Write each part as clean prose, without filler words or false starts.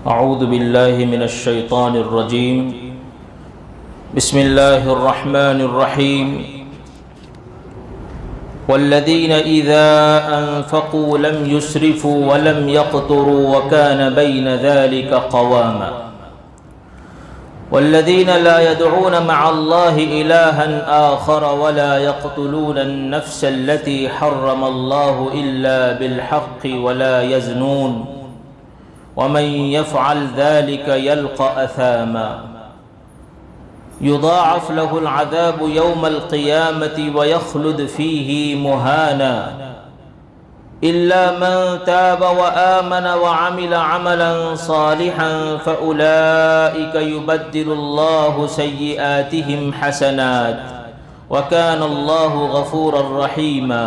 اعوذ باللہ من الشیطان الرجیم بسم اللہ الرحمن الرحیم والذین اذا انفقوا لم يسرفوا ولم يقتروا وكان بين ذلك قواما والذین لا يدعون مع الله إلها آخر ولا يقتلون النفس التي حرم الله إلا بالحق ولا يزنون ومن يفعل ذلك يلقى أثاما يضاعف له العذاب يوم القيامة ويخلد فيه مهانا إلا من تاب وآمن وعمل عملا صالحا فأولئك يبدل الله سيئاتهم حسنات وكان الله غفورا رحيما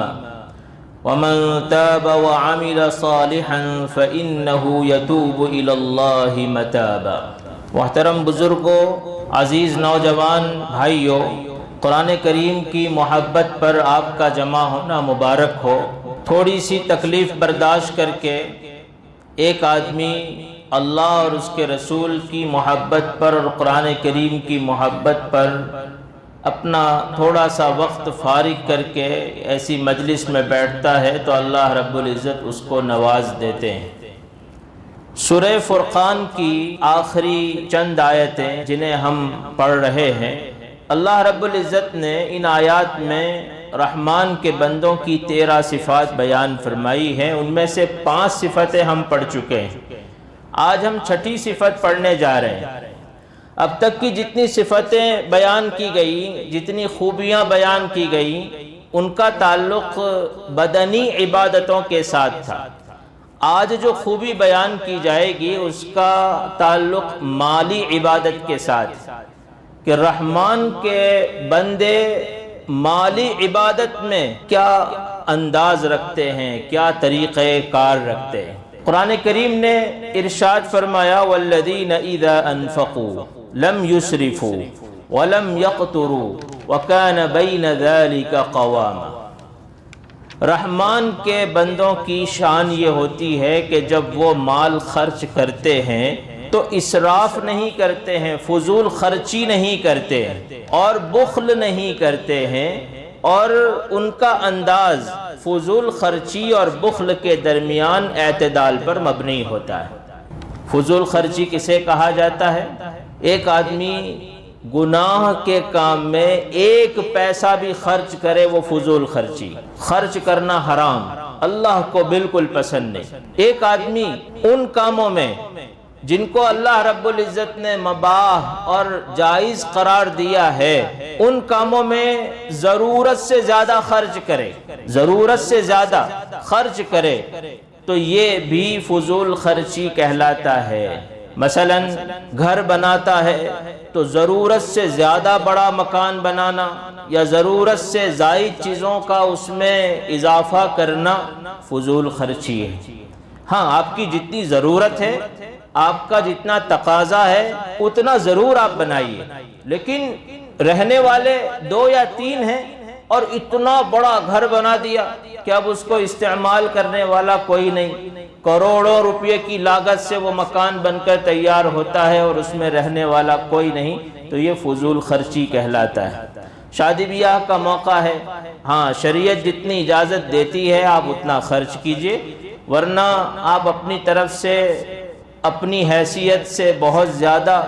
ومن تاب وعمل صالحا فإنه يتوب إلى الله متابا۔ محترم بزرگوں، عزیز نوجوان بھائیوں، قرآن کریم کی محبت پر آپ کا جمع ہونا مبارک ہو۔ تھوڑی سی تکلیف برداشت کر کے ایک آدمی اللہ اور اس کے رسول کی محبت پر اور قرآن کریم کی محبت پر اپنا تھوڑا سا وقت فارغ کر کے ایسی مجلس میں بیٹھتا ہے تو اللہ رب العزت اس کو نواز دیتے ہیں۔ سورہ فرقان کی آخری چند آیتیں جنہیں ہم پڑھ رہے ہیں، اللہ رب العزت نے ان آیات میں رحمان کے بندوں کی 13 صفات بیان فرمائی ہیں۔ ان میں سے 5 صفتیں ہم پڑھ چکے ہیں، آج ہم 6ٹھی صفت پڑھنے جا رہے ہیں۔ اب تک کی جتنی صفتیں بیان کی گئی، جتنی خوبیاں بیان کی گئیں، ان کا تعلق بدنی عبادتوں کے ساتھ تھا۔ آج جو خوبی بیان کی جائے گی اس کا تعلق مالی عبادت کے ساتھ، کہ رحمان کے بندے مالی عبادت میں کیا انداز رکھتے ہیں، کیا طریقہ کار رکھتے ہیں۔ قرآن کریم نے ارشاد فرمایا والذین اذا انفقوا لم یسرفوا ولم یقتروا وکان بین ذلک قواما۔ رحمان کے بندوں کی شان یہ ہوتی ہے کہ جب وہ مال خرچ کرتے ہیں تو اسراف نہیں کرتے ہیں، فضول خرچی نہیں کرتے اور بخل نہیں کرتے ہیں، اور ان کا انداز فضول خرچی اور بخل کے درمیان اعتدال پر مبنی ہوتا ہے۔ فضول خرچی کسے کہا جاتا ہے؟ ایک آدمی گناہ کے کام میں 1 پیسہ بھی خرچ کرے، وہ فضول خرچی۔ خرچ کرنا حرام، اللہ کو بالکل پسند نہیں۔ ایک آدمی ان کاموں میں جن کو اللہ رب العزت نے مباح اور جائز قرار دیا ہے، ان کاموں میں ضرورت سے زیادہ خرچ کرے، ضرورت سے زیادہ خرچ کرے تو یہ بھی فضول خرچی کہلاتا ہے۔ مثلا گھر بناتا ہے تو ضرورت سے زیادہ بڑا مکان بنانا یا ضرورت سے زائد چیزوں کا اس میں اضافہ کرنا فضول خرچی ہے۔ ہاں، آپ کی جتنی ضرورت ہے، آپ کا جتنا تقاضا ہے اتنا ضرور آپ بنائیے، لیکن رہنے والے 2 یا 3 ہیں اور اتنا بڑا گھر بنا دیا کہ اب اس کو استعمال کرنے والا کوئی نہیں، کروڑوں روپے کی لاگت سے وہ مکان بن کر تیار ہوتا ہے اور اس میں رہنے والا کوئی نہیں، تو یہ فضول خرچی کہلاتا ہے۔ شادی بیاہ کا موقع ہے، ہاں شریعت جتنی اجازت دیتی ہے آپ اتنا خرچ کیجئے، ورنہ آپ اپنی طرف سے اپنی حیثیت سے بہت زیادہ،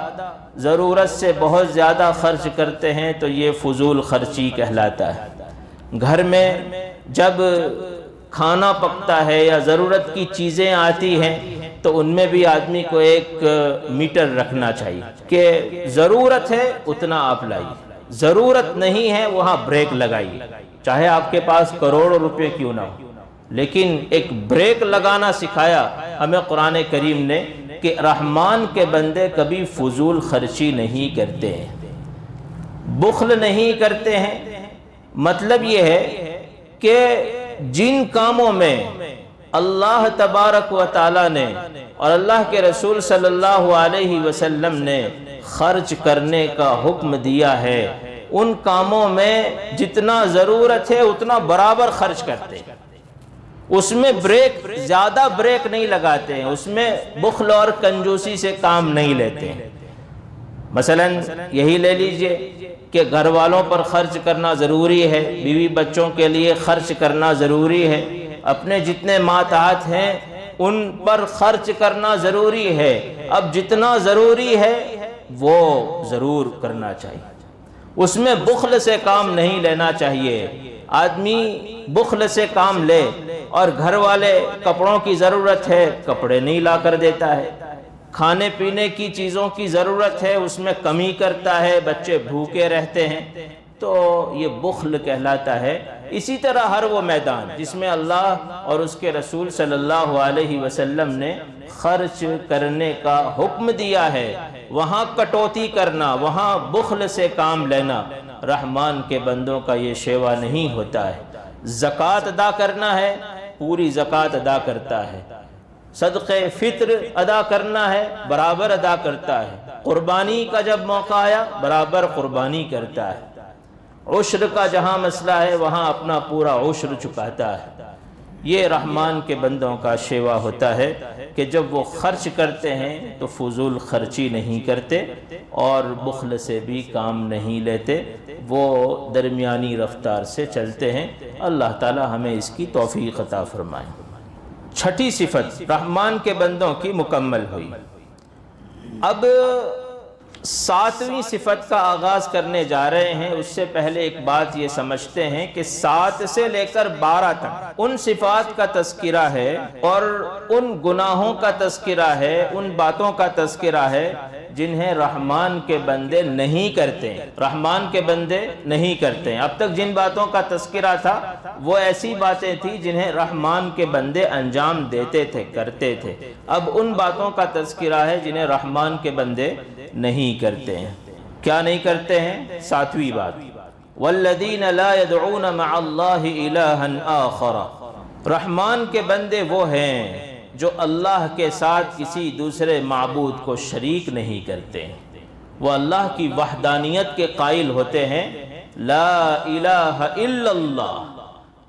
ضرورت سے بہت زیادہ خرچ کرتے ہیں تو یہ فضول خرچی کہلاتا ہے۔ گھر میں جب کھانا پکتا ہے یا ضرورت کی چیزیں آتی ہیں تو ان میں بھی آدمی کو ایک میٹر رکھنا چاہیے کہ ضرورت ہے اتنا آپ لائیے، ضرورت نہیں ہے وہاں بریک لگائیے، چاہے آپ کے پاس کروڑوں روپے کیوں نہ ہو، لیکن ایک بریک لگانا سکھایا ہمیں قرآن کریم نے کہ رحمان کے بندے کبھی فضول خرچی نہیں کرتے ہیں، بخل نہیں کرتے ہیں۔ مطلب یہ ہے کہ جن کاموں میں اللہ تبارک و تعالی نے اور اللہ کے رسول صلی اللہ علیہ وسلم نے خرچ کرنے کا حکم دیا ہے، ان کاموں میں جتنا ضرورت ہے اتنا برابر خرچ کرتے ہیں۔ اس میں زیادہ بریک نہیں لگاتے ہیں، اس میں بخل اور کنجوسی سے کام نہیں لیتے ہیں۔ مثلا یہی لے لیجئے کہ گھر والوں پر خرچ کرنا ضروری ہے، بیوی بچوں کے لیے خرچ کرنا ضروری ہے، اپنے جتنے ماتحت ہیں ان پر خرچ کرنا ضروری ہے۔ اب جتنا ضروری ہے وہ ضرور کرنا چاہیے، اس میں بخل سے کام نہیں لینا چاہیے۔ آدمی بخل سے کام لے اور گھر والے کپڑوں کی ضرورت ہے کپڑے نہیں لا کر دیتا ہے، کھانے پینے کی چیزوں کی ضرورت ہے اس میں کمی کرتا ہے، بچے بھوکے رہتے ہیں، تو یہ بخل کہلاتا ہے۔ اسی طرح ہر وہ میدان جس میں اللہ اور اس کے رسول صلی اللہ علیہ وسلم نے خرچ کرنے کا حکم دیا ہے، وہاں کٹوتی کرنا، وہاں بخل سے کام لینا رحمان کے بندوں کا یہ شیوا نہیں ہوتا ہے۔ زکوٰۃ ادا کرنا ہے پوری زکوٰۃ ادا کرتا ہے، صدقہ فطر ادا کرنا ہے برابر ادا کرتا ہے، قربانی کا جب موقع آیا برابر قربانی کرتا ہے، عشر کا جہاں مسئلہ ہے وہاں اپنا پورا عشر چکاتا ہے۔ یہ رحمان کے بندوں کا شیوا ہوتا ہے کہ جب وہ خرچ کرتے ہیں تو فضول خرچی نہیں کرتے اور بخل سے بھی کام نہیں لیتے، وہ درمیانی رفتار سے چلتے ہیں۔ اللہ تعالی ہمیں اس کی توفیق عطا فرمائے۔ چھٹی صفت رحمان کے بندوں کی مکمل ہوئی۔ اب ساتویں صفت کا آغاز کرنے جا رہے ہیں، اس سے پہلے ایک بات یہ سمجھتے ہیں کہ 7 سے لے کر 12 تک ان صفات کا تذکرہ ہے اور ان گناہوں کا تذکرہ ہے، ان باتوں کا تذکرہ ہے جنہیں رحمان کے بندے نہیں کرتے ہیں، رحمان کے بندے نہیں کرتے ہیں۔ اب تک جن باتوں کا تذکرہ تھا وہ ایسی باتیں تھیں جنہیں رحمان کے بندے انجام دیتے تھے، کرتے تھے۔ اب ان باتوں کا تذکرہ ہے جنہیں رحمان کے بندے نہیں کرتے ہیں۔ کیا نہیں کرتے ہیں؟ 7ویں بات، وَالَّذِينَ لَا يَدْعُونَ مَعَ اللَّهِ إِلَٰهًا آخَرَ، رحمان کے بندے وہ ہیں جو اللہ کے ساتھ کسی دوسرے معبود کو شریک نہیں کرتے، وہ اللہ کی وحدانیت کے قائل ہوتے ہیں۔ لا الہ الا اللہ،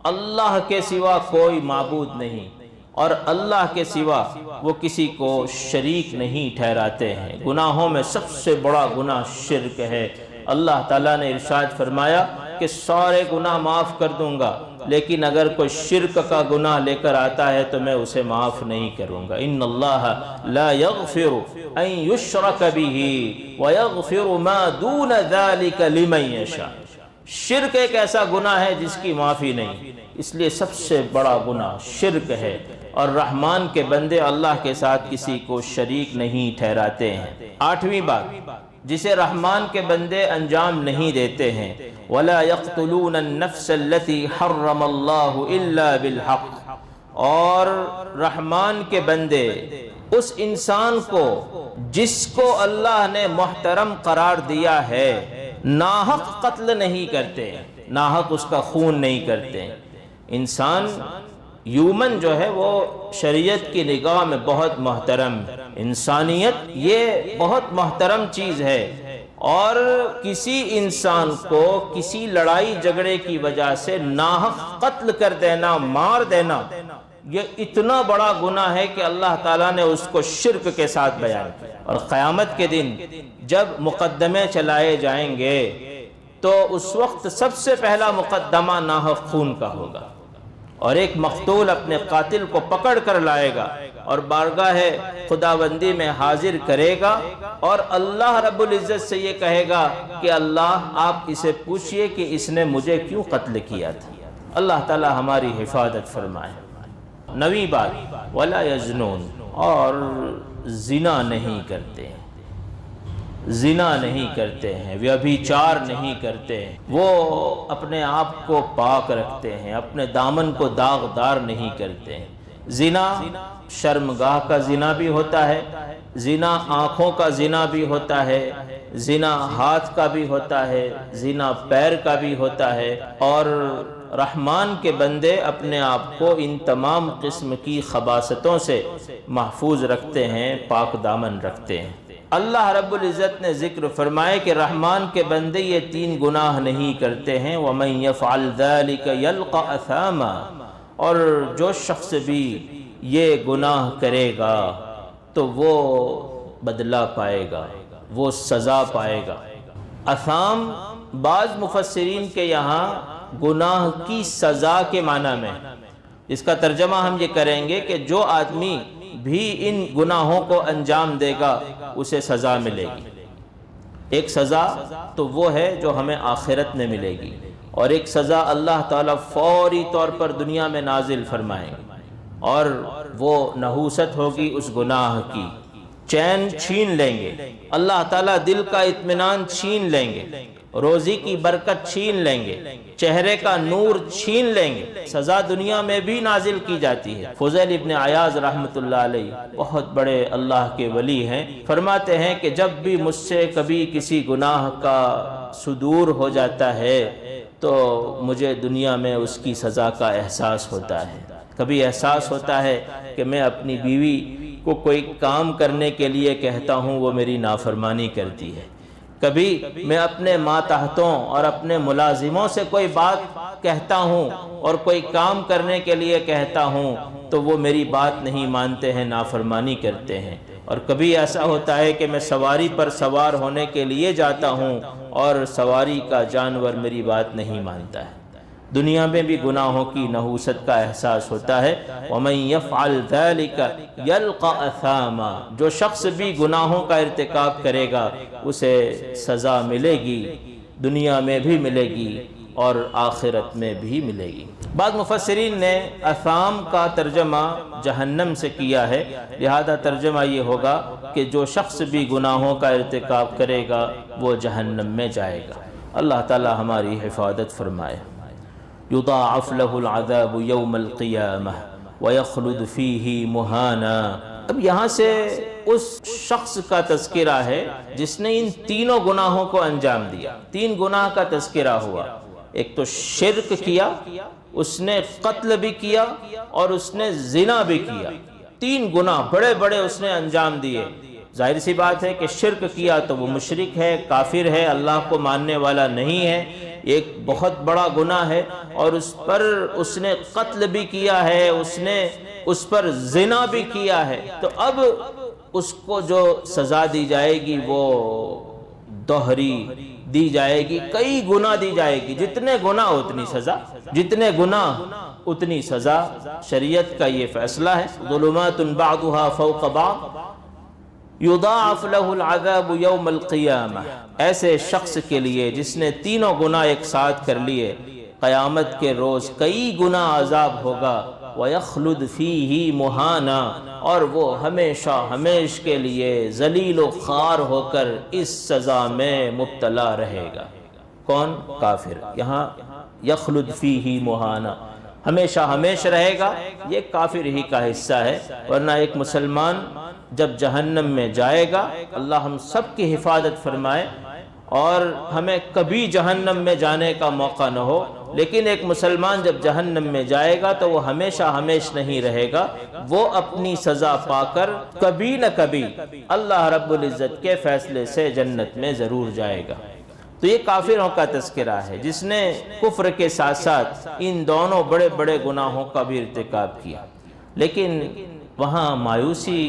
اللہ کے سوا کوئی معبود نہیں اور اللہ کے سوا وہ کسی کو شریک نہیں ٹھہراتے ہیں۔ گناہوں میں سب سے بڑا گناہ شرک ہے۔ اللہ تعالیٰ نے ارشاد فرمایا کہ سارے گناہ معاف کر دوں گا، لیکن اگر کوئی شرک کا گناہ لے کر آتا ہے تو میں اسے معاف نہیں کروں گا۔ ان اللہ لا یغفر ان یشرک بہ ویغفر ما دون ذلک لمن یشاء، شرک ایک ایسا گناہ ہے جس کی معافی نہیں، اس لیے سب سے بڑا گناہ شرک ہے، اور رحمان کے بندے اللہ کے ساتھ کسی کو شریک نہیں ٹھہراتے ہیں۔ 8ویں بات جسے رحمان کے بندے انجام نہیں دیتے ہیں، وَلَا يَقْتُلُونَ النَّفْسَ الَّتِي حَرَّمَ اللَّهُ إِلَّا بِالْحَقِّ، اور رحمان کے بندے اس انسان کو جس کو اللہ نے محترم قرار دیا ہے ناحق قتل نہیں کرتے، ناحق اس کا خون نہیں کرتے۔ انسان یومن جو ہے وہ شریعت کی نگاہ میں بہت محترم، انسانیت یہ بہت محترم چیز ہے، اور کسی انسان کو کسی لڑائی جھگڑے کی وجہ سے ناحق قتل کر دینا، مار دینا، یہ اتنا بڑا گناہ ہے کہ اللہ تعالیٰ نے اس کو شرک کے ساتھ بیان کیا۔ اور قیامت کے دن جب مقدمے چلائے جائیں گے تو اس وقت سب سے پہلا مقدمہ ناحق خون کا ہوگا، اور ایک مقتول اپنے قاتل کو پکڑ کر لائے گا اور بارگاہ خداوندی میں حاضر کرے گا، اور اللہ رب العزت سے یہ کہے گا کہ اللہ آپ اسے پوچھئے کہ اس نے مجھے کیوں قتل کیا تھا۔ اللہ تعالی ہماری حفاظت فرمائے۔ 9ویں بات، وَلَا يَزْنُونَ، اور زنا نہیں کرتے ہیں، زنا نہیں کرتے ہیں، ویبھچار نہیں کرتے ہیں، وہ اپنے آپ کو پاک رکھتے ہیں، اپنے دامن کو داغدار نہیں کرتے ہیں۔ زنا شرمگاہ کا زنا بھی ہوتا ہے، زنا آنکھوں کا زنا بھی ہوتا ہے، زنا ہاتھ کا بھی ہوتا ہے، زنا پیر کا بھی ہوتا ہے، اور رحمان کے بندے اپنے آپ کو ان تمام قسم کی خباثتوں سے محفوظ رکھتے ہیں، پاک دامن رکھتے ہیں۔ اللہ رب العزت نے ذکر فرمائے کہ رحمان کے بندے یہ 3 گناہ نہیں کرتے ہیں، وَمَن يَفْعَلْ ذَلِكَ يَلْقَ أَثَامًا، اور جو شخص بھی یہ گناہ کرے گا تو وہ بدلہ پائے گا، وہ سزا پائے گا۔ اثام بعض مفسرین کے یہاں گناہ کی سزا کے معنی میں، اس کا ترجمہ ہم یہ کریں گے کہ جو آدمی بھی ان گناہوں کو انجام دے گا اسے سزا ملے گی۔ ایک سزا تو وہ ہے جو ہمیں آخرت میں ملے گی، اور ایک سزا اللہ تعالیٰ فوری طور پر دنیا میں نازل فرمائیں گے، اور وہ نحوست ہوگی اس گناہ کی، چین چھین لیں گے، اللہ تعالیٰ دل کا اطمینان چھین لیں گے، روزی کی برکت چھین لیں گے، چہرے کا نور چھین لیں گے۔ سزا دنیا میں بھی نازل کی جاتی ہے۔ فضیل ابن عیاض رحمۃ اللہ علیہ بہت بڑے اللہ کے ولی ہیں، فرماتے ہیں کہ جب بھی مجھ سے کبھی کسی گناہ کا صدور ہو جاتا ہے تو مجھے دنیا میں اس کی سزا کا احساس ہوتا ہے۔ کبھی احساس ہوتا ہے کہ میں اپنی بیوی کو کوئی کام کرنے کے لیے کہتا ہوں، وہ میری نافرمانی کرتی ہے۔ کبھی میں اپنے ماتحتوں اور اپنے ملازموں سے کوئی بات کہتا ہوں اور کوئی کام کرنے کے لیے کہتا ہوں تو وہ میری بات نہیں مانتے ہیں، نافرمانی کرتے ہیں۔ اور کبھی ایسا ہوتا ہے کہ میں سواری پر سوار ہونے کے لیے جاتا ہوں اور سواری کا جانور میری بات نہیں مانتا ہے۔ دنیا میں بھی گناہوں کی نحوست کا احساس ہوتا ہے۔ وَمَن يَفْعَلْ ذَلِكَ يَلْقَ أَثَامًا، جو شخص بھی گناہوں کا ارتکاب کرے گا اسے سزا ملے گی، دنیا میں بھی ملے گی اور آخرت میں بھی ملے گی۔ بعض مفسرین نے اثام کا ترجمہ جہنم سے کیا ہے، لہذا ترجمہ یہ ہوگا کہ جو شخص بھی گناہوں کا ارتکاب کرے گا وہ جہنم میں جائے گا۔ اللہ تعالی ہماری حفاظت فرمائے۔ یضاعف له العذاب یوم القیامہ ویخلد فیہ مہانا۔ اب یہاں سے اس شخص کا تذکرہ ہے جس نے ان تینوں گناہوں کو انجام دیا۔ تین گناہ کا تذکرہ ہوا، ایک تو شرک کیا، اس نے قتل بھی کیا اور اس نے زنا بھی کیا۔ تین گناہ بڑے بڑے اس نے انجام دیے۔ ظاہر سی بات ہے کہ شرک کیا تو وہ مشرک ہے، کافر ہے، اللہ کو ماننے والا نہیں ہے، ایک بہت بڑا گناہ ہے۔ اور اس پر اس نے قتل بھی کیا ہے، اس نے اس پر زنا بھی کیا ہے، تو اب اس کو جو سزا دی جائے گی وہ دوہری دی جائے گی، کئی گنا دی جائے گی، جتنے گناہ اتنی سزا، جتنے گناہ اتنی سزا۔ شریعت کا یہ فیصلہ ہے۔ ظلمات بعضها فوق بعض یضاعف له العذاب یوم القیامہ۔ ایسے شخص کے لیے جس نے تینوں گناہ ایک ساتھ کر لیے، قیامت کے روز کئی گنا عذاب ہوگا۔ وَيَخْلُدْ فِيهِ مُهَانًا، اور وہ ہمیشہ ہمیش کے لیے ذلیل و خوار ہو کر اس سزا میں مبتلا رہے گا۔ کون؟ کافر۔ یہاں یخلد فیہ مہانا، ہمیشہ ہمیش رہے گا، یہ کافر ہی کا حصہ ہے۔ ورنہ ایک مسلمان جب جہنم میں جائے گا، اللہ ہم سب کی حفاظت فرمائے اور ہمیں کبھی جہنم میں جانے کا موقع نہ ہو، لیکن ایک مسلمان جب جہنم میں جائے گا تو وہ ہمیشہ ہمیش نہیں رہے گا، وہ اپنی سزا پا کر کبھی نہ کبھی اللہ رب العزت کے فیصلے سے جنت میں ضرور جائے گا۔ تو یہ کافروں کا تذکرہ ہے جس نے کفر کے ساتھ ساتھ ان دونوں بڑے بڑے گناہوں کا بھی ارتکاب کیا۔ لیکن وہاں مایوسی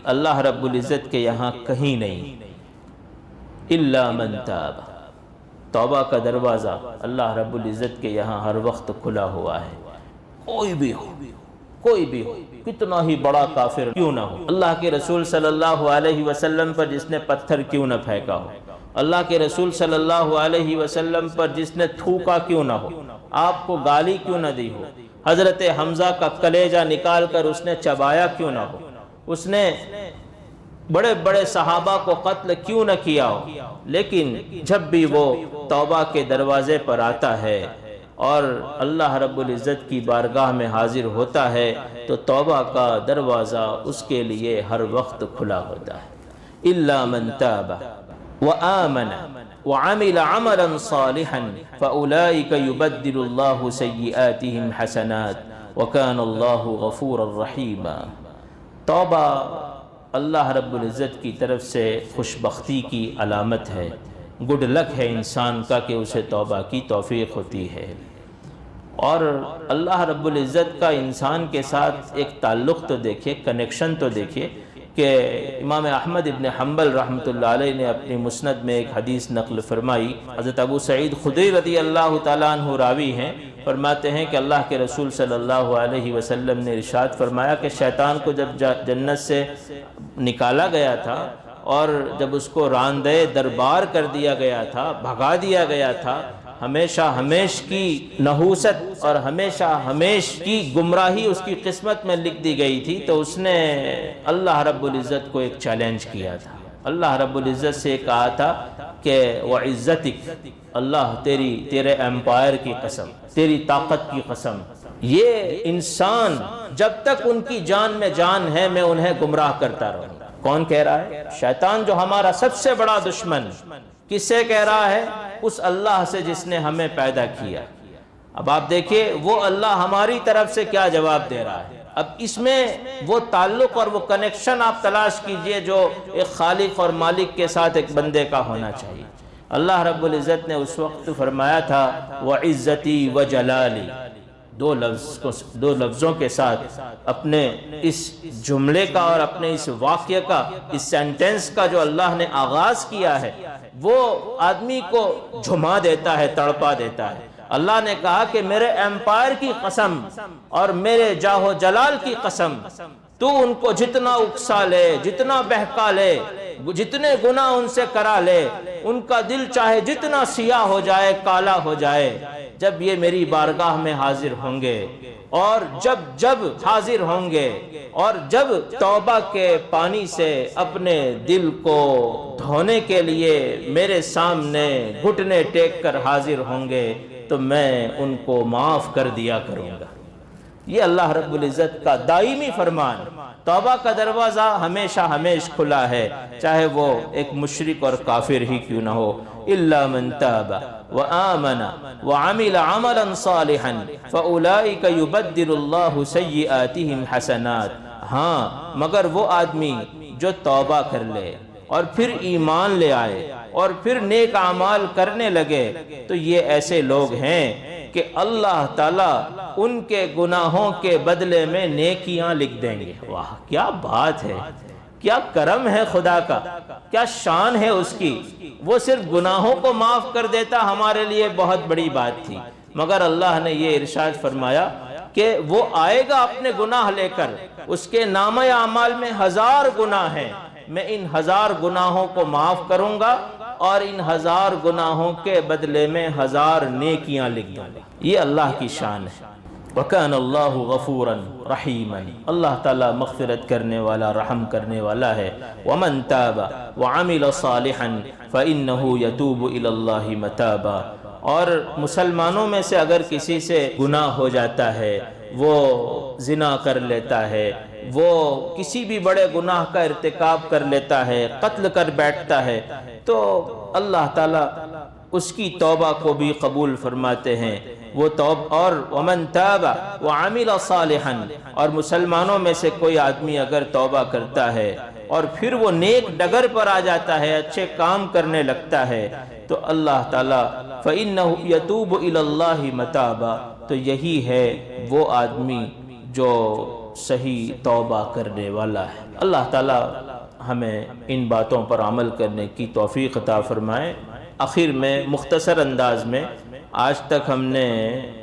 اللہ رب العزت کے یہاں کہیں نہیں۔ الا من تاب، توبہ کا دروازہ اللہ رب العزت کے یہاں ہر وقت کھلا ہوا ہے۔ کوئی بھی ہو، کوئی بھی ہو، کتنا ہی بڑا کافر کیوں نہ ہو، اللہ کے رسول صلی اللہ علیہ وسلم پر جس نے پتھر کیوں نہ پھینکا ہو، اللہ کے رسول صلی اللہ علیہ وسلم پر جس نے تھوکا کیوں نہ ہو، آپ کو گالی کیوں نہ دی ہو، حضرت حمزہ کا کلیجہ نکال کر اس نے چبایا کیوں نہ ہو، اس نے بڑے بڑے صحابہ کو قتل کیوں نہ کیا ہو، لیکن جب بھی وہ توبہ کے دروازے پر آتا ہے اور اللہ رب العزت کی بارگاہ میں حاضر ہوتا ہے تو توبہ کا دروازہ اس کے لیے ہر وقت کھلا ہوتا ہے۔ الا من تاب وآمن وعمل عملا صالحا فأولئك يبدل الله سيئاتهم حسنات وكان الله غفورا رحيما۔ توبہ اللہ رب العزت کی طرف سے خوش بختی کی علامت ہے، گڈ لک ہے انسان کا کہ اسے توبہ کی توفیق ہوتی ہے۔ اور اللہ رب العزت کا انسان کے ساتھ ایک تعلق تو دیکھیے، کنیکشن تو دیکھیے کہ امام احمد ابن حنبل رحمۃ اللہ علیہ نے اپنی مسند میں ایک حدیث نقل فرمائی۔ حضرت ابو سعید خدری رضی اللہ تعالیٰ عنہ راوی ہیں، فرماتے ہیں کہ اللہ کے رسول صلی اللہ علیہ وسلم نے ارشاد فرمایا کہ شیطان کو جب جنت سے نکالا گیا تھا اور جب اس کو راندے دربار کر دیا گیا تھا، بھگا دیا گیا تھا، ہمیشہ ہمیش کی نحوست اور ہمیشہ ہمیش کی گمراہی اس کی قسمت میں لکھ دی گئی تھی، تو اس نے اللہ رب العزت کو ایک چیلنج کیا تھا۔ اللہ رب العزت سے کہا تھا کہ وَعِزَّتِكَ، اللہ تیرے امپائر کی قسم، تیری طاقت کی قسم، یہ انسان جب تک ان کی جان میں جان ہے میں انہیں گمراہ کرتا رہوں گا۔ کون کہہ رہا ہے؟ شیطان، جو ہمارا سب سے بڑا دشمن۔ کس سے کہہ رہا ہے؟ اس اللہ سے جس نے ہمیں پیدا کیا۔ اب آپ دیکھیے وہ اللہ ہماری طرف سے کیا جواب دے رہا ہے۔ اب اس میں وہ تعلق اور وہ کنیکشن آپ تلاش کیجئے جو ایک خالق اور مالک کے ساتھ ایک بندے کا ہونا چاہیے۔ اللہ رب العزت نے اس وقت فرمایا تھا وَعِزَّتِي وَجَلَالِي، دو لفظوں کے ساتھ اپنے اس جملے کا اور اپنے اس واقعے کا، اس سینٹنس کا جو اللہ نے آغاز کیا ہے وہ آدمی کو جھما دیتا ہے، تڑپا دیتا ہے۔ اللہ نے کہا کہ میرے امپائر کی قسم اور میرے جاہ و جلال کی قسم، تو ان کو جتنا اکسا لے، جتنا بہکا لے، جتنے گناہ ان سے کرا لے، ان کا دل چاہے جتنا سیاہ ہو جائے، کالا ہو جائے، جب یہ میری بارگاہ میں حاضر ہوں گے اور جب حاضر ہوں گے اور جب توبہ کے پانی سے اپنے دل کو دھونے کے لیے میرے سامنے گھٹنے ٹیک کر حاضر ہوں گے تو میں ان کو معاف کر دیا کروں گا۔ یہ اللہ رب العزت کا دائمی فرمان۔ توبہ کا دروازہ ہمیشہ ہمیش کھلا ہے، چاہے وہ ایک مشرک اور کافر ہی کیوں نہ ہو۔ إِلَّا مَن تَابَ وَآمَنَ وَعَمِلَ عَمَلًا صَالِحًا فَأُولَئِكَ يُبَدِّلُ اللَّهُ سَيِّئَاتِهِمْ حَسَنَاتٍ، ہاں مگر وہ آدمی جو توبہ کر لے اور پھر ایمان لے آئے اور پھر نیک اعمال کرنے لگے تو یہ ایسے لوگ ہیں کہ اللہ تعالیٰ ان کے گناہوں کے بدلے میں نیکیاں لکھ دیں گے۔ واہ کیا بات ہے، کیا کرم ہے خدا کا، کیا شان ہے اس کی۔ وہ صرف گناہوں کو معاف کر دیتا ہمارے لیے بہت بڑی بات تھی، مگر اللہ نے یہ ارشاد فرمایا کہ وہ آئے گا اپنے گناہ لے کر، اس کے نامہ اعمال میں 1000 گناہ ہیں، میں ان 1000 گناہوں کو معاف کروں گا اور ان 1000 گناہوں کے بدلے میں 1000 نیکیاں لکھ دوں گا۔ یہ اللہ کی شان ہے۔ وَكَانَ اللَّهُ غَفُورًا رَحِيمًا، اللہ تعالیٰ مغفرت کرنے والا، رحم کرنے والا ہے۔ وَمَن تَابَ وَعَمِلَ صَالِحًا فَإِنَّهُ يَتُوبُ إِلَى اللَّهِ مَتَابًا، اور مسلمانوں میں سے اگر کسی سے گناہ ہو جاتا ہے، وہ زنا کر لیتا ہے، وہ کسی بھی بڑے گناہ کا ارتکاب کر لیتا ہے، قتل کر بیٹھتا ہے، تو اللہ تعالیٰ اس کی توبہ کو بھی قبول فرماتے ہیں۔ وہ اور ومن تاب وعمل صالحا، اور مسلمانوں میں سے کوئی آدمی اگر توبہ کرتا ہے اور پھر وہ نیک ڈگر پر آ جاتا ہے، اچھے کام کرنے لگتا ہے، تو اللہ تعالیٰ فَإِنَّهُ يَتُوبُ إِلَى اللَّهِ مَتَابًا، تو یہی ہے وہ آدمی جو صحیح توبہ کرنے والا ہے۔ اللہ تعالیٰ ہمیں ان باتوں پر عمل کرنے کی توفیق عطا فرمائے۔ آخر میں مختصر انداز میں آج تک ہم نے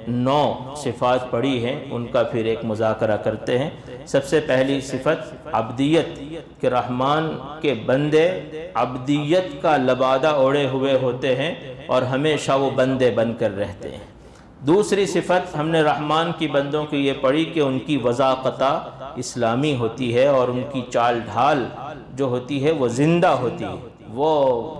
9 صفات پڑھی ہیں، ان کا پھر ایک مذاکرہ کرتے ہیں۔ سب سے پہلی صفت عبدیت، کہ رحمان کے بندے عبدیت کا لبادہ اوڑے ہوئے ہوتے ہیں اور ہمیشہ وہ بندے بن کر رہتے ہیں۔ دوسری صفت ہم نے رحمان کی بندوں کی یہ پڑھی کہ ان کی وضاقتہ اسلامی ہوتی ہے اور ان کی چال ڈھال جو ہوتی ہے وہ زندہ ہوتی ہے، وہ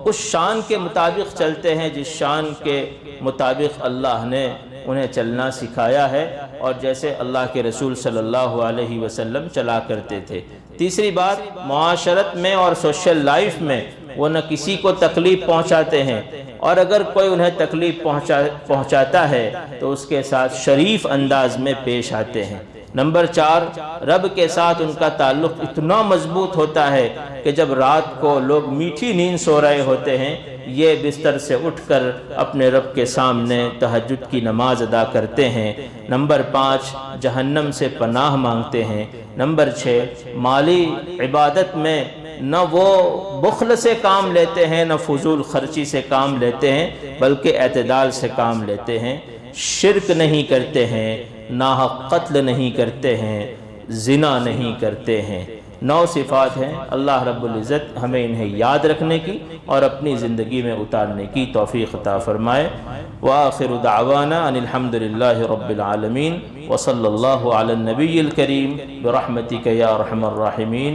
اس شان کے مطابق چلتے ہیں جس شان کے مطابق اللہ نے انہیں چلنا سکھایا ہے اور جیسے اللہ کے رسول صلی اللہ علیہ وسلم چلا کرتے تھے۔ تیسری بات، معاشرت میں اور سوشل لائف میں وہ نہ کسی کو تکلیف پہنچاتے ہیں، اور اگر کوئی انہیں تکلیف پہنچاتا ہے تو اس کے ساتھ شریف انداز میں پیش آتے ہیں۔ نمبر 4، رب کے ساتھ ان کا تعلق اتنا مضبوط ہوتا ہے کہ جب رات کو لوگ میٹھی نیند سو رہے ہوتے ہیں، یہ بستر سے اٹھ کر اپنے رب کے سامنے تہجد کی نماز ادا کرتے ہیں۔ نمبر 5، جہنم سے پناہ مانگتے ہیں۔ نمبر 6، مالی عبادت میں نہ وہ بخل سے کام لیتے ہیں، نہ فضول خرچی سے کام لیتے ہیں، بلکہ اعتدال سے کام لیتے ہیں۔ شرک نہیں کرتے ہیں، ناحق قتل نہیں کرتے ہیں، زنا نہیں کرتے ہیں۔ 9 صفات ہیں۔ اللہ رب العزت ہمیں انہیں یاد رکھنے کی اور اپنی زندگی میں اتارنے کی توفیق عطا فرمائے۔ وآخر دعوانا ان الحمد للہ رب العالمین، وصلی اللہ علی النبی الکریم برحمتک یا ارحم الراحمین۔